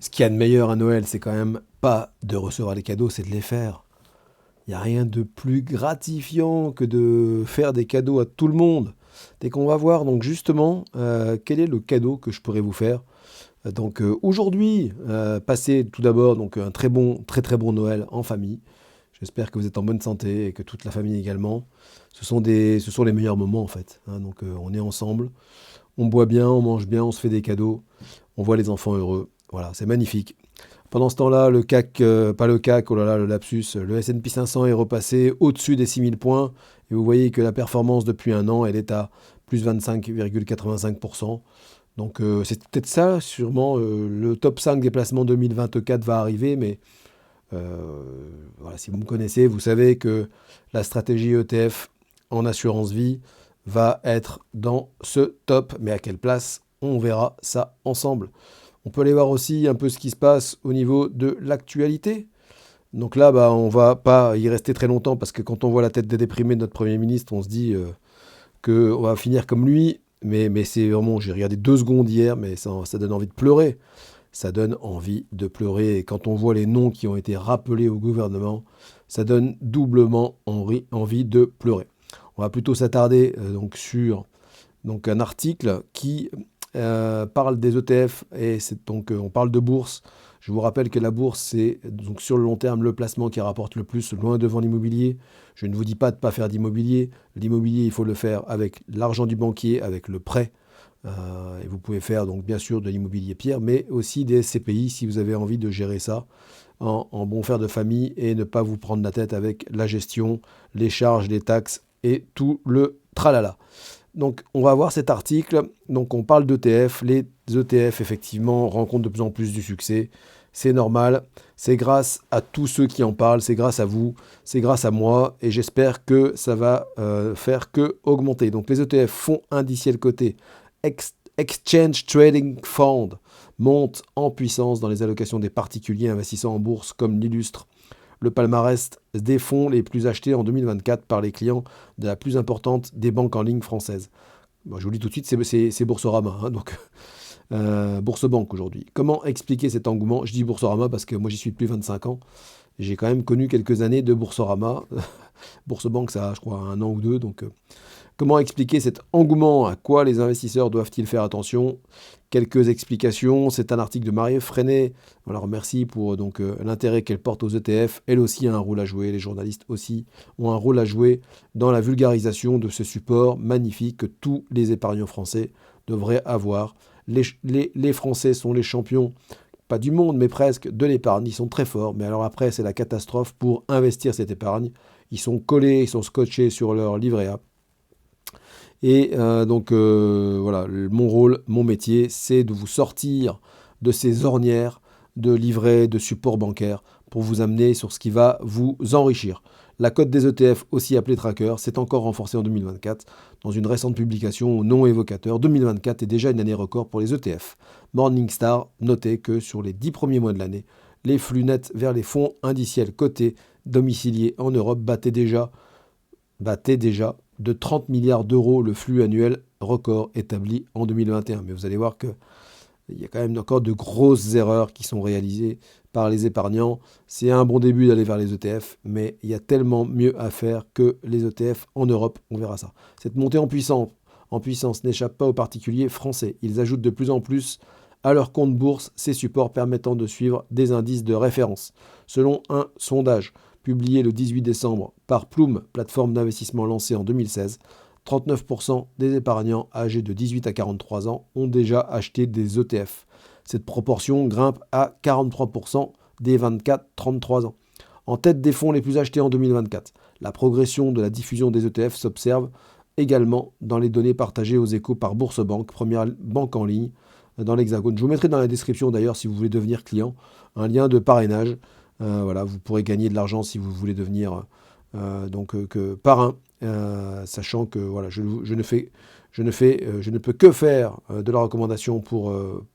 Ce qu'il y a de meilleur à Noël, c'est quand même pas de recevoir les cadeaux, c'est de les faire. Il n'y a rien de plus gratifiant que de faire des cadeaux à tout le monde. Dès qu'on va voir donc justement quel est le cadeau que je pourrais vous faire. Aujourd'hui, passez tout d'abord donc un très très bon Noël en famille. J'espère que vous êtes en bonne santé et que toute la famille également. Ce sont les meilleurs moments en fait, hein. On est ensemble, on boit bien, on mange bien, on se fait des cadeaux, on voit les enfants heureux. Voilà, c'est magnifique. Pendant ce temps-là, le CAC, pas le CAC, oh là là, le lapsus, le S&P 500 est repassé au-dessus des 6000 points. Et vous voyez que la performance depuis un an, elle est à plus 25,85%. C'est peut-être ça, sûrement, le top 5 des placements 2024 va arriver, mais euh, voilà, si vous me connaissez, vous savez que la stratégie ETF en assurance vie va être dans ce top. Mais à quelle place? On verra ça ensemble. On peut aller voir aussi un peu ce qui se passe au niveau de l'actualité. Donc là, bah, on va pas y rester très longtemps parce que quand on voit la tête déprimée de notre Premier ministre, on se dit qu'on va finir comme lui. Mais c'est vraiment, j'ai regardé 2 secondes hier, mais ça donne envie de pleurer. Ça donne envie de pleurer. Et quand on voit les noms qui ont été rappelés au gouvernement, ça donne doublement envie de pleurer. On va plutôt s'attarder donc sur un article qui parle des ETF et on parle de bourse. Je vous rappelle que la bourse, c'est donc sur le long terme le placement qui rapporte le plus, loin devant l'immobilier. Je ne vous dis pas de ne pas faire d'immobilier. L'immobilier, il faut le faire avec l'argent du banquier, avec le prêt. Et vous pouvez faire donc bien sûr de l'immobilier pierre, mais aussi des SCPI si vous avez envie de gérer ça en bon fer de famille et ne pas vous prendre la tête avec la gestion, les charges, les taxes et tout le tralala. Donc, on va voir cet article. Donc, on parle d'ETF. Les ETF, effectivement, rencontrent de plus en plus du succès. C'est normal. C'est grâce à tous ceux qui en parlent. C'est grâce à vous. C'est grâce à moi. Et j'espère que ça va faire que augmenter. Donc, les ETF, fonds indiciels cotés, Exchange Trading Fund, montent en puissance dans les allocations des particuliers investissant en bourse, comme l'illustre le palmarès des fonds les plus achetés en 2024 par les clients de la plus importante des banques en ligne françaises. Bon, je vous le dis tout de suite, c'est Boursorama, hein, Bourse-Banque aujourd'hui. Comment expliquer cet engouement? Je dis Boursorama parce que moi j'y suis depuis 25 ans. J'ai quand même connu quelques années de Boursorama. Bourse-Banque, ça a, je crois, 1 an ou 2. Comment expliquer cet engouement? À quoi les investisseurs doivent-ils faire attention? Quelques explications. C'est un article de Marie Freinet. On la remercie pour l'intérêt qu'elle porte aux ETF. Elle aussi a un rôle à jouer. Les journalistes aussi ont un rôle à jouer dans la vulgarisation de ce support magnifique que tous les épargnants français devraient avoir. Les Français sont les champions, pas du monde, mais presque, de l'épargne. Ils sont très forts. Mais alors après, c'est la catastrophe pour investir cette épargne. Ils sont collés, ils sont scotchés sur leur livret A. Voilà, mon rôle, mon métier, c'est de vous sortir de ces ornières de livrets, de supports bancaires pour vous amener sur ce qui va vous enrichir. La cote des ETF, aussi appelée tracker, s'est encore renforcée en 2024. Dans une récente publication non évocateur, 2024 est déjà une année record pour les ETF. Morningstar notait que sur les 10 premiers mois de l'année, les flux nets vers les fonds indiciels cotés domiciliés en Europe battait déjà de 30 milliards d'euros le flux annuel record établi en 2021. Mais vous allez voir qu'il y a quand même encore de grosses erreurs qui sont réalisées par les épargnants. C'est un bon début d'aller vers les ETF, mais il y a tellement mieux à faire que les ETF en Europe. On verra ça. Cette montée en puissance n'échappe pas aux particuliers français. Ils ajoutent de plus en plus à leur compte bourse ces supports permettant de suivre des indices de référence. Selon un sondage publié le 18 décembre par Plume, plateforme d'investissement lancée en 2016, 39% des épargnants âgés de 18 à 43 ans ont déjà acheté des ETF. Cette proportion grimpe à 43% des 24-33 ans. En tête des fonds les plus achetés en 2024, la progression de la diffusion des ETF s'observe également dans les données partagées aux Échos par Bourse-Banque, première banque en ligne dans l'Hexagone. Je vous mettrai dans la description d'ailleurs, si vous voulez devenir client, un lien de parrainage. Voilà, vous pourrez gagner de l'argent si vous voulez devenir parrain, sachant que voilà, je ne peux que faire de la recommandation pour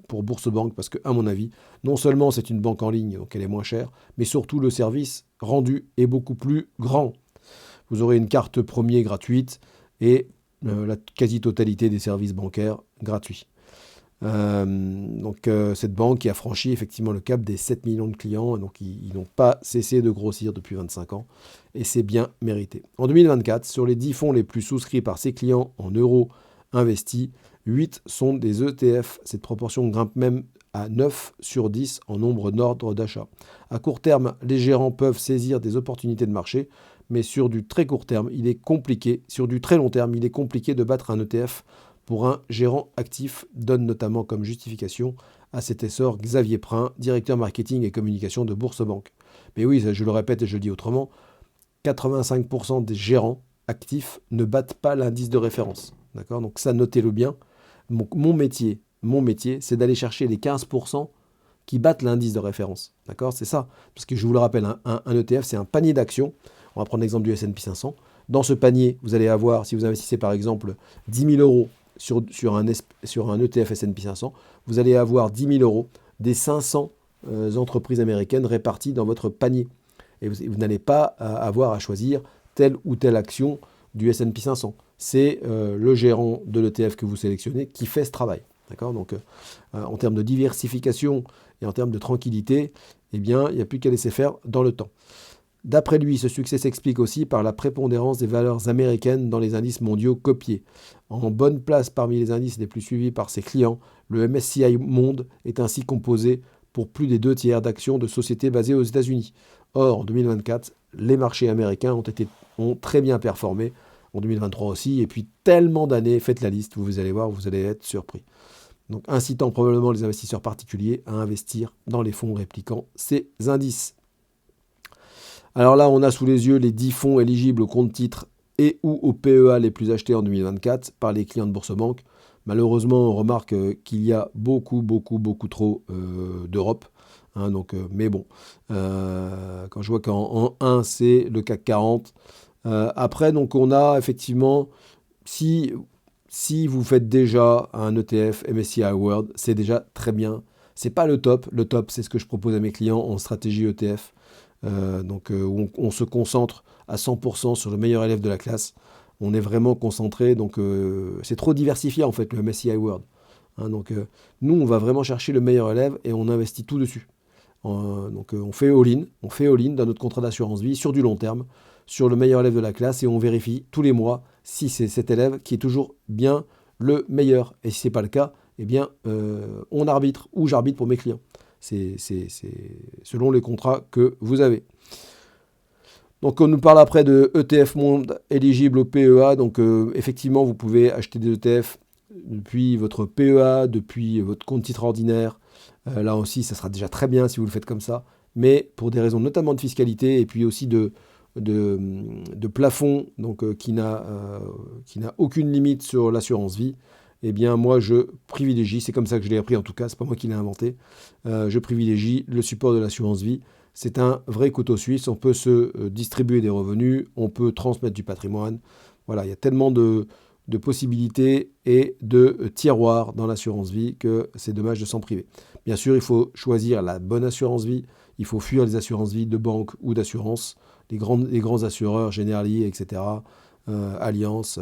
Bourse-Banque parce que, à mon avis, non seulement c'est une banque en ligne, donc elle est moins chère, mais surtout le service rendu est beaucoup plus grand. Vous aurez une carte premier gratuite et la quasi-totalité des services bancaires gratuits. Cette banque qui a franchi effectivement le cap des 7 millions de clients, donc ils n'ont pas cessé de grossir depuis 25 ans, et c'est bien mérité. En 2024, sur les 10 fonds les plus souscrits par ces clients en euros investis, 8 sont des ETF. Cette proportion grimpe même à 9 sur 10 en nombre d'ordres d'achat. À court terme, les gérants peuvent saisir des opportunités de marché, mais sur du très court terme, il est compliqué, sur du très long terme, il est compliqué de battre un ETF pour un gérant actif, donne notamment comme justification à cet essor Xavier Prin, directeur marketing et communication de Bourse-Banque. Mais oui, je le répète et je le dis autrement, 85% des gérants actifs ne battent pas l'indice de référence. D'accord ? Donc ça, notez-le bien. Mon métier, c'est d'aller chercher les 15% qui battent l'indice de référence. D'accord ? C'est ça. Parce que je vous le rappelle, un ETF, c'est un panier d'actions. On va prendre l'exemple du S&P 500. Dans ce panier, vous allez avoir, si vous investissez par exemple 10 000 euros sur un ETF S&P 500, vous allez avoir 10 000 euros des 500 entreprises américaines réparties dans votre panier. Et vous n'allez pas avoir à choisir telle ou telle action du S&P 500. C'est le gérant de l'ETF que vous sélectionnez qui fait ce travail. D'accord ? Donc, en termes de diversification et en termes de tranquillité, eh bien, il n'y a plus qu'à laisser faire dans le temps. D'après lui, ce succès s'explique aussi par la prépondérance des valeurs américaines dans les indices mondiaux copiés. En bonne place parmi les indices les plus suivis par ses clients, le MSCI Monde est ainsi composé pour plus des 2 tiers d'actions de sociétés basées aux États-Unis. Or, en 2024, les marchés américains ont très bien performé, en 2023 aussi, et puis tellement d'années, faites la liste, vous allez voir, vous allez être surpris. Donc, incitant probablement les investisseurs particuliers à investir dans les fonds répliquant ces indices. Alors là, on a sous les yeux les 10 fonds éligibles au compte titre et ou au PEA les plus achetés en 2024 par les clients de Bourse-Banque. Malheureusement, on remarque qu'il y a beaucoup trop d'Europe. Mais bon, quand je vois qu'en 1, c'est le CAC 40. Après, donc on a effectivement, si vous faites déjà un ETF MSCI World, c'est déjà très bien. C'est pas le top. Le top, c'est ce que je propose à mes clients en stratégie ETF. Où on se concentre à 100% sur le meilleur élève de la classe. On est vraiment concentré, c'est trop diversifié en fait le MSCI World. Nous on va vraiment chercher le meilleur élève et on investit tout dessus. On fait all-in dans notre contrat d'assurance vie sur du long terme, sur le meilleur élève de la classe et on vérifie tous les mois si c'est cet élève qui est toujours bien le meilleur. Et si ce n'est pas le cas, eh bien on arbitre ou j'arbitre pour mes clients. C'est selon les contrats que vous avez. Donc on nous parle après de ETF Monde éligible au PEA. Donc effectivement, vous pouvez acheter des ETF depuis votre PEA, depuis votre compte titre ordinaire. Là aussi, ça sera déjà très bien si vous le faites comme ça. Mais pour des raisons notamment de fiscalité et puis aussi de plafond qui n'a aucune limite sur l'assurance vie, eh bien moi je privilégie, c'est comme ça que je l'ai appris en tout cas, c'est pas moi qui l'ai inventé, je privilégie le support de l'assurance vie. C'est un vrai couteau suisse, on peut se distribuer des revenus, on peut transmettre du patrimoine. Voilà, il y a tellement de possibilités et de tiroirs dans l'assurance vie que c'est dommage de s'en priver. Bien sûr, il faut choisir la bonne assurance vie, il faut fuir les assurances vie de banque ou d'assurance, les grands assureurs, Generali, etc., Allianz,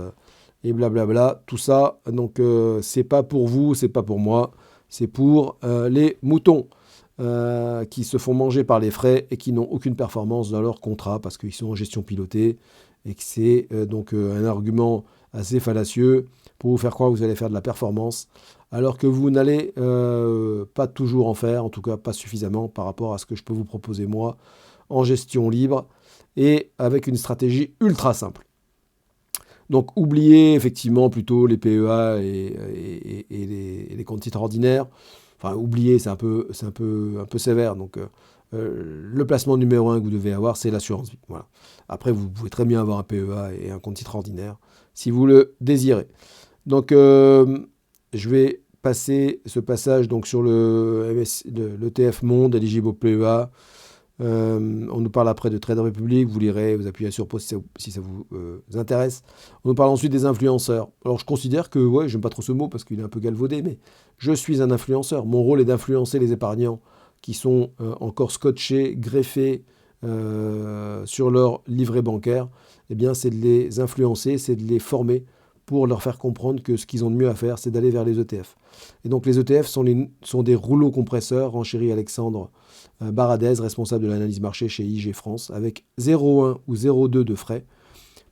et blablabla. Tout ça, donc c'est pas pour vous, c'est pas pour moi, c'est pour les moutons qui se font manger par les frais et qui n'ont aucune performance dans leur contrat parce qu'ils sont en gestion pilotée et que c'est un argument assez fallacieux pour vous faire croire que vous allez faire de la performance alors que vous n'allez pas toujours en faire, en tout cas pas suffisamment par rapport à ce que je peux vous proposer moi en gestion libre et avec une stratégie ultra simple. Donc oubliez effectivement plutôt les PEA et les comptes titres ordinaires. Enfin, oubliez, c'est un peu sévère. Donc le placement numéro 1 que vous devez avoir, c'est l'assurance vie. Voilà. Après, vous pouvez très bien avoir un PEA et un compte titre ordinaire si vous le désirez. Donc je vais passer ce passage donc, sur l'ETF Monde éligible au PEA. On nous parle après de Trade Republic, vous lirez, vous appuyez sur pause si ça vous intéresse. On nous parle ensuite des influenceurs. Alors je considère que, j'aime pas trop ce mot parce qu'il est un peu galvaudé, mais je suis un influenceur. Mon rôle est d'influencer les épargnants qui sont encore scotchés, greffés sur leur livret bancaire. Eh bien, c'est de les influencer, c'est de les former pour leur faire comprendre que ce qu'ils ont de mieux à faire, c'est d'aller vers les ETF. Et donc les ETF sont des rouleaux compresseurs, renchérit Alexandre Baradez, responsable de l'analyse marché chez IG France, avec 0,1 ou 0,2 de frais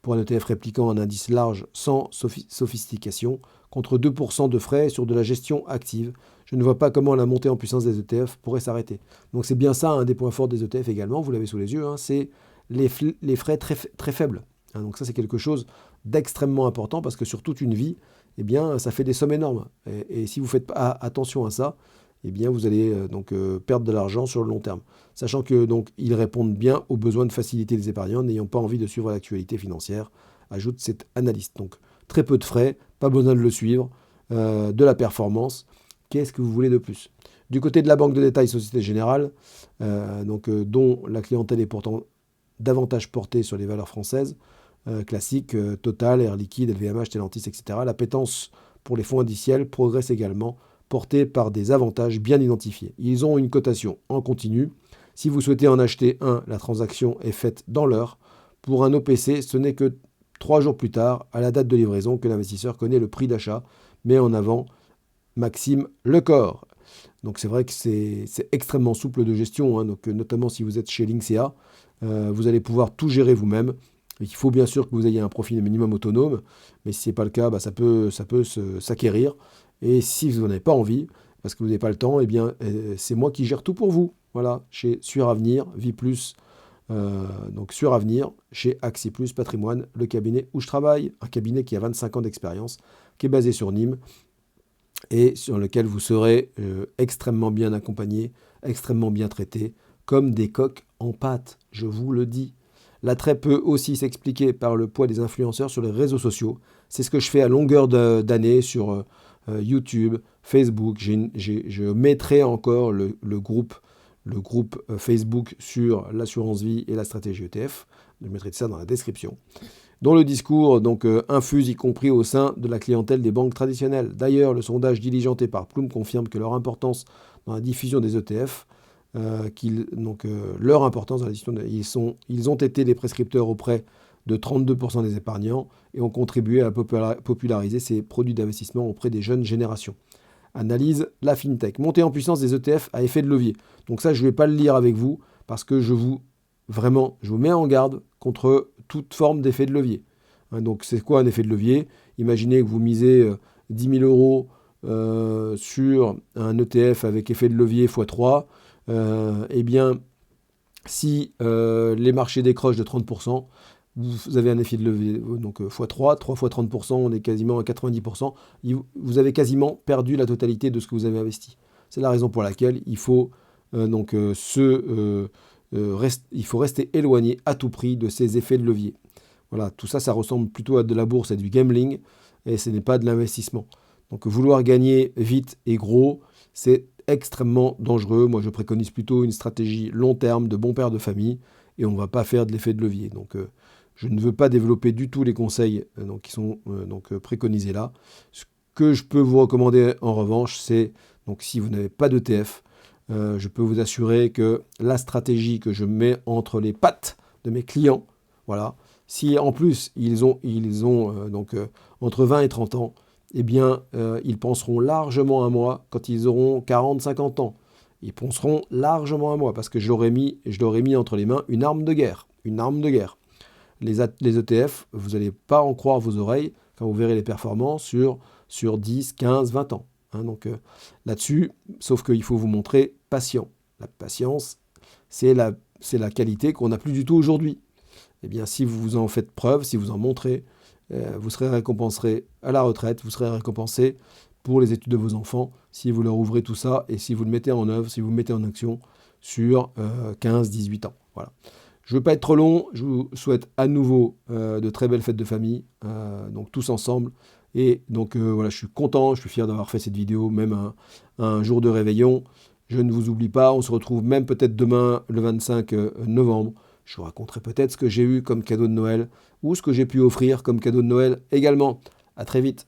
pour un ETF répliquant un indice large sans sophistication, contre 2% de frais sur de la gestion active. Je ne vois pas comment la montée en puissance des ETF pourrait s'arrêter. Donc c'est bien ça un des points forts des ETF également, vous l'avez sous les yeux, c'est les frais très, très faibles. Donc ça c'est quelque chose d'extrêmement important parce que sur toute une vie, eh bien, ça fait des sommes énormes. Et si vous ne faites pas attention à ça, eh bien, vous allez perdre de l'argent sur le long terme. Sachant que ils répondent bien aux besoins de faciliter les épargnants, n'ayant pas envie de suivre l'actualité financière, ajoute cet analyste. Donc très peu de frais, pas besoin de le suivre, de la performance. Qu'est-ce que vous voulez de plus? Du côté de la banque de détail Société Générale, dont la clientèle est pourtant davantage portée sur les valeurs françaises, classiques, Total, Air Liquide, LVMH, Stellantis, etc. L'appétence pour les fonds indiciels progresse également, portée par des avantages bien identifiés. Ils ont une cotation en continu. Si vous souhaitez en acheter un, la transaction est faite dans l'heure. Pour un OPC, ce n'est que 3 jours plus tard, à la date de livraison, que l'investisseur connaît le prix d'achat, met en avant Maxime Lecor. Donc c'est vrai que c'est extrêmement souple de gestion, donc, notamment si vous êtes chez Linksea, vous allez pouvoir tout gérer vous-même. Il faut bien sûr que vous ayez un profil minimum autonome, mais si ce n'est pas le cas, ça peut s'acquérir. Et si vous n'en avez pas envie, parce que vous n'avez pas le temps, eh bien, c'est moi qui gère tout pour vous. Voilà, chez Suravenir, Vie Plus, donc Suravenir, chez Axi Plus Patrimoine, le cabinet où je travaille, un cabinet qui a 25 ans d'expérience, qui est basé sur Nîmes, et sur lequel vous serez extrêmement bien accompagné, extrêmement bien traité, comme des coqs en pâte, je vous le dis. L'attrait peut aussi s'expliquer par le poids des influenceurs sur les réseaux sociaux. C'est ce que je fais à longueur d'année sur YouTube, Facebook. Je mettrai encore le groupe Facebook sur l'assurance vie et la stratégie ETF. Je mettrai ça dans la description. Dont le discours infuse y compris au sein de la clientèle des banques traditionnelles. D'ailleurs, le sondage diligenté par Plume confirme que leur importance dans la diffusion des ETF, leur importance dans la diffusion, ils ont été les prescripteurs auprès de 32% des épargnants et ont contribué à populariser ces produits d'investissement auprès des jeunes générations. Analyse la FinTech. Montée en puissance des ETF à effet de levier. Donc ça, je ne vais pas le lire avec vous parce que je vous mets en garde contre toute forme d'effet de levier. Donc c'est quoi un effet de levier? Imaginez que vous misez 10 000 euros sur un ETF avec effet de levier x3. Eh bien, si les marchés décrochent de 30%, vous avez un effet de levier donc x3, 3 fois 30%, on est quasiment à 90%. Vous avez quasiment perdu la totalité de ce que vous avez investi. C'est la raison pour laquelle il faut rester éloigné à tout prix de ces effets de levier. Voilà, tout ça, ça ressemble plutôt à de la bourse et du gambling, et ce n'est pas de l'investissement. Donc vouloir gagner vite et gros, c'est extrêmement dangereux. Moi, je préconise plutôt une stratégie long terme de bon père de famille, et on ne va pas faire de l'effet de levier. Donc je ne veux pas développer du tout les conseils qui sont préconisés là. Ce que je peux vous recommander en revanche, c'est si vous n'avez pas d'ETF, je peux vous assurer que la stratégie que je mets entre les pattes de mes clients, voilà, si en plus ils ont entre 20 et 30 ans, eh bien ils penseront largement à moi quand ils auront 40-50 ans. Ils penseront largement à moi parce que je leur ai mis entre les mains une arme de guerre. Une arme de guerre. Les ETF, vous n'allez pas en croire vos oreilles quand vous verrez les performances sur 10, 15, 20 ans. Donc là-dessus, sauf qu'il faut vous montrer patient. La patience, c'est la qualité qu'on n'a plus du tout aujourd'hui. Eh bien, si vous en faites preuve, si vous en montrez, vous serez récompensé à la retraite, vous serez récompensé pour les études de vos enfants, si vous leur ouvrez tout ça et si vous le mettez en œuvre, si vous le mettez en action sur 15-18 ans. Voilà. Je ne veux pas être trop long, je vous souhaite à nouveau de très belles fêtes de famille, donc tous ensemble. Et donc voilà, je suis content, je suis fier d'avoir fait cette vidéo, même un jour de réveillon. Je ne vous oublie pas, on se retrouve même peut-être demain, le 25 novembre. Je vous raconterai peut-être ce que j'ai eu comme cadeau de Noël ou ce que j'ai pu offrir comme cadeau de Noël également. À très vite.